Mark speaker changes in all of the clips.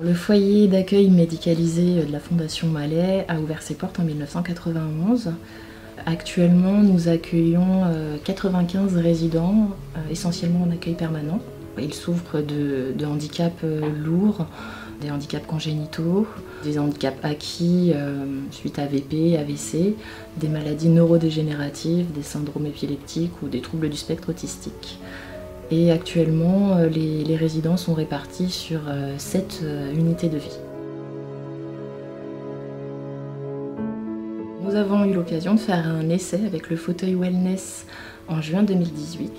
Speaker 1: Le foyer d'accueil médicalisé de la Fondation Mallet a ouvert ses portes en 1991. Actuellement, nous accueillons 95 résidents, essentiellement en accueil permanent. Ils souffrent de handicaps lourds, des handicaps congénitaux, des handicaps acquis suite à AVP, AVC, des maladies neurodégénératives, des syndromes épileptiques ou des troubles du spectre autistique. Et actuellement, les résidents sont répartis sur 7 unités de vie. Nous avons eu l'occasion de faire un essai avec le fauteuil Wellness en juin 2018.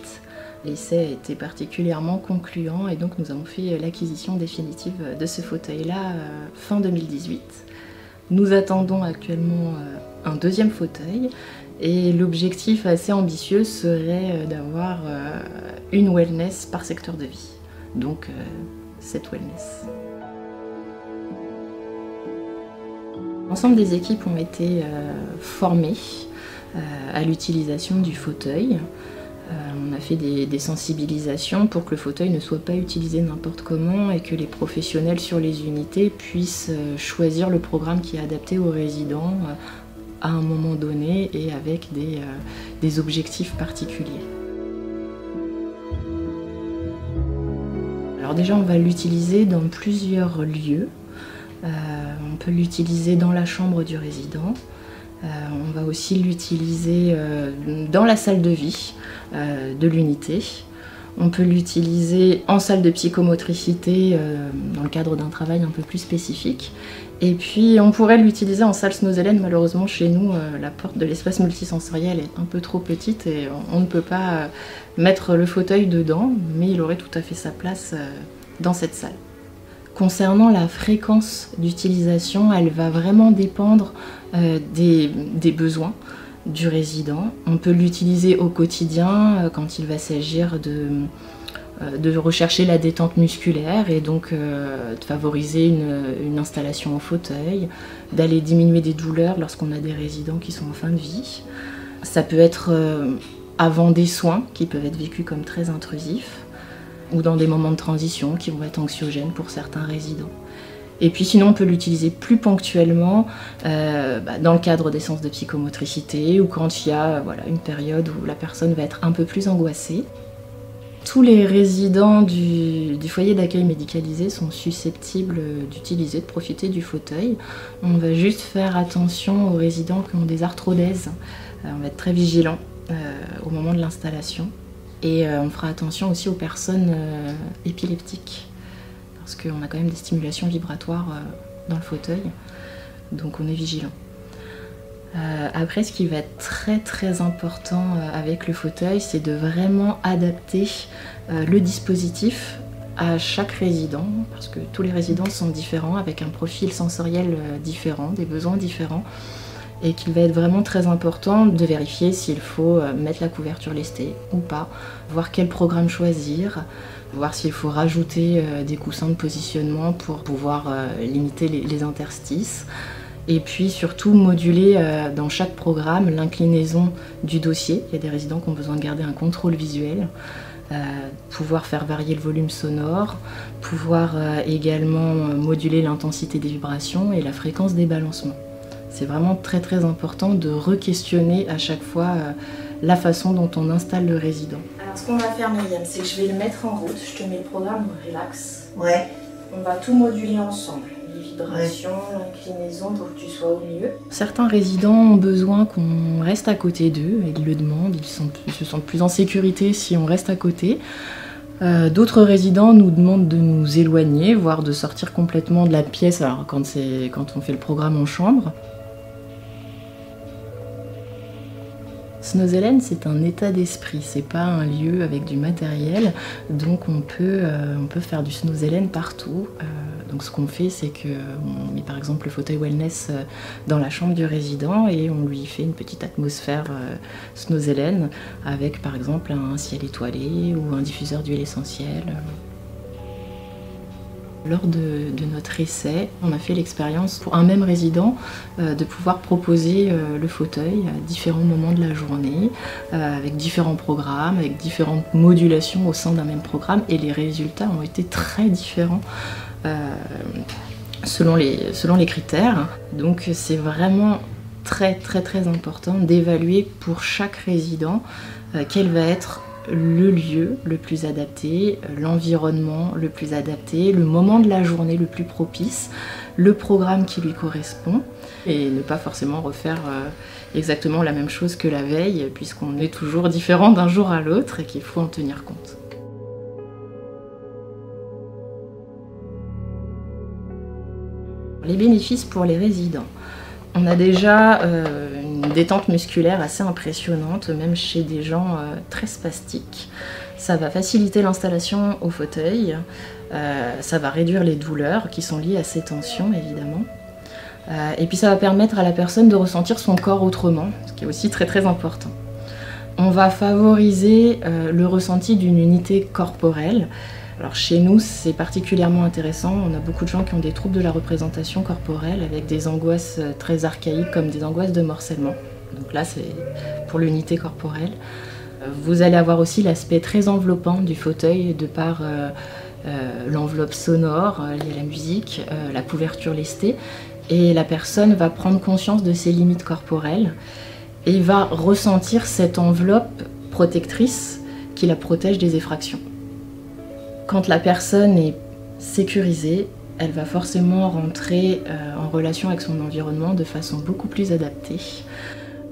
Speaker 1: L'essai a été particulièrement concluant et donc nous avons fait l'acquisition définitive de ce fauteuil-là fin 2018. Nous attendons actuellement un deuxième fauteuil et l'objectif assez ambitieux serait d'avoir une wellness par secteur de vie, donc 7 wellness. L'ensemble des équipes ont été formées à l'utilisation du fauteuil. On a fait des sensibilisations pour que le fauteuil ne soit pas utilisé n'importe comment et que les professionnels sur les unités puissent choisir le programme qui est adapté aux résidents à un moment donné et avec des objectifs particuliers. Alors déjà, on va l'utiliser dans plusieurs lieux. On peut l'utiliser dans la chambre du résident. On va aussi l'utiliser dans la salle de vie de l'unité. On peut l'utiliser en salle de psychomotricité dans le cadre d'un travail un peu plus spécifique. Et puis on pourrait l'utiliser en salle Snozelen. Malheureusement chez nous, la porte de l'espace multisensoriel est un peu trop petite et on ne peut pas mettre le fauteuil dedans, mais il aurait tout à fait sa place dans cette salle. Concernant la fréquence d'utilisation, elle va vraiment dépendre des besoins du résident. On peut l'utiliser au quotidien quand il va s'agir de rechercher la détente musculaire et donc de favoriser une installation au fauteuil, d'aller diminuer des douleurs lorsqu'on a des résidents qui sont en fin de vie. Ça peut être avant des soins qui peuvent être vécus comme très intrusifs, ou dans des moments de transition qui vont être anxiogènes pour certains résidents. Et puis sinon on peut l'utiliser plus ponctuellement dans le cadre des séances de psychomotricité ou quand il y a une période où la personne va être un peu plus angoissée. Tous les résidents du foyer d'accueil médicalisé sont susceptibles d'utiliser, de profiter du fauteuil. On va juste faire attention aux résidents qui ont des arthrodèses. On va être très vigilant au moment de l'installation. Et on fera attention aussi aux personnes épileptiques, parce qu'on a quand même des stimulations vibratoires dans le fauteuil, donc on est vigilant. Après, ce qui va être très très important avec le fauteuil, c'est de vraiment adapter le dispositif à chaque résident, parce que tous les résidents sont différents, avec un profil sensoriel différent, des besoins différents. Et qu'il va être vraiment très important de vérifier s'il faut mettre la couverture lestée ou pas, voir quel programme choisir, voir s'il faut rajouter des coussins de positionnement pour pouvoir limiter les interstices. Et puis surtout moduler dans chaque programme l'inclinaison du dossier. Il y a des résidents qui ont besoin de garder un contrôle visuel, pouvoir faire varier le volume sonore, pouvoir également moduler l'intensité des vibrations et la fréquence des balancements. C'est vraiment très très important de re-questionner à chaque fois la façon dont on installe le résident. Alors ce qu'on va faire, Myriam, c'est que je vais le mettre en route. Je te mets le programme relax.
Speaker 2: Ouais.
Speaker 1: On va tout moduler ensemble. Les vibrations, l'inclinaison pour que tu sois au mieux. Certains résidents ont besoin qu'on reste à côté d'eux. Ils le demandent, ils se sentent plus en sécurité si on reste à côté. D'autres résidents nous demandent de nous éloigner, voire de sortir complètement de la pièce alors quand on fait le programme en chambre. Snozelen, c'est un état d'esprit, c'est pas un lieu avec du matériel, donc on peut faire du Snozelen partout. Donc ce qu'on fait, c'est qu'on met par exemple le fauteuil wellness dans la chambre du résident et on lui fait une petite atmosphère Snozelen avec par exemple un ciel étoilé ou un diffuseur d'huile essentielle. Lors de notre essai, on a fait l'expérience pour un même résident de pouvoir proposer le fauteuil à différents moments de la journée, avec différents programmes, avec différentes modulations au sein d'un même programme, et les résultats ont été très différents selon les critères. Donc c'est vraiment très important d'évaluer pour chaque résident quel va être le lieu le plus adapté, l'environnement le plus adapté, le moment de la journée le plus propice, le programme qui lui correspond, et ne pas forcément refaire exactement la même chose que la veille, puisqu'on est toujours différent d'un jour à l'autre et qu'il faut en tenir compte. Les bénéfices pour les résidents. On a déjà une détente musculaire assez impressionnante, même chez des gens très spastiques. Ça va faciliter l'installation au fauteuil, ça va réduire les douleurs qui sont liées à ces tensions évidemment. Et puis ça va permettre à la personne de ressentir son corps autrement, ce qui est aussi très important. On va favoriser le ressenti d'une unité corporelle. Alors chez nous, c'est particulièrement intéressant. On a beaucoup de gens qui ont des troubles de la représentation corporelle avec des angoisses très archaïques comme des angoisses de morcellement. Donc là, c'est pour l'unité corporelle. Vous allez avoir aussi l'aspect très enveloppant du fauteuil de par l'enveloppe sonore liée à la musique, la couverture lestée. Et la personne va prendre conscience de ses limites corporelles et va ressentir cette enveloppe protectrice qui la protège des effractions. Quand la personne est sécurisée, elle va forcément rentrer en relation avec son environnement de façon beaucoup plus adaptée.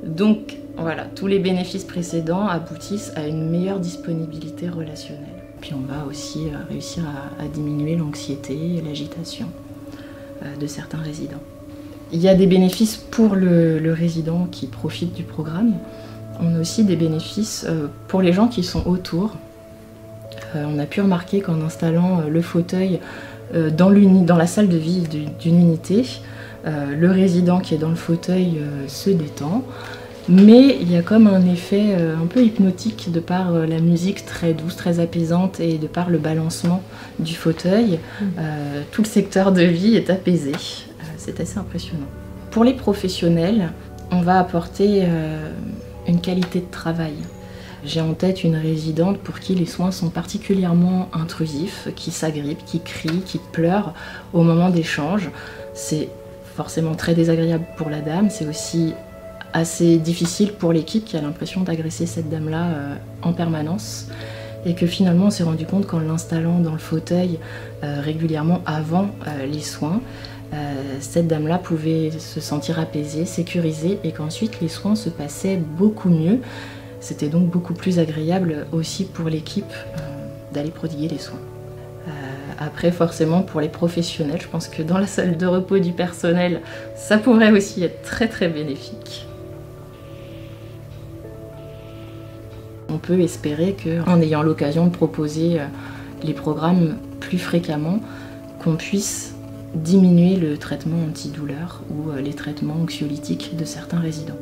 Speaker 1: Donc voilà, tous les bénéfices précédents aboutissent à une meilleure disponibilité relationnelle. Puis on va aussi réussir à diminuer l'anxiété et l'agitation de certains résidents. Il y a des bénéfices pour le résident qui profite du programme. On a aussi des bénéfices pour les gens qui sont autour. On a pu remarquer qu'en installant le fauteuil dans la salle de vie d'une unité, le résident qui est dans le fauteuil se détend, mais il y a comme un effet un peu hypnotique de par la musique très douce, très apaisante et de par le balancement du fauteuil. Tout le secteur de vie est apaisé. C'est assez impressionnant. Pour les professionnels, on va apporter une qualité de travail. J'ai en tête une résidente pour qui les soins sont particulièrement intrusifs, qui s'agrippe, qui crie, qui pleure au moment d'échange. C'est forcément très désagréable pour la dame, c'est aussi assez difficile pour l'équipe qui a l'impression d'agresser cette dame-là en permanence. Et que finalement on s'est rendu compte qu'en l'installant dans le fauteuil régulièrement avant les soins, cette dame-là pouvait se sentir apaisée, sécurisée et qu'ensuite les soins se passaient beaucoup mieux. C'était donc beaucoup plus agréable aussi pour l'équipe d'aller prodiguer les soins. Après, forcément, pour les professionnels, je pense que dans la salle de repos du personnel, ça pourrait aussi être très bénéfique. On peut espérer qu'en ayant l'occasion de proposer les programmes plus fréquemment, qu'on puisse diminuer le traitement antidouleur ou les traitements anxiolytiques de certains résidents.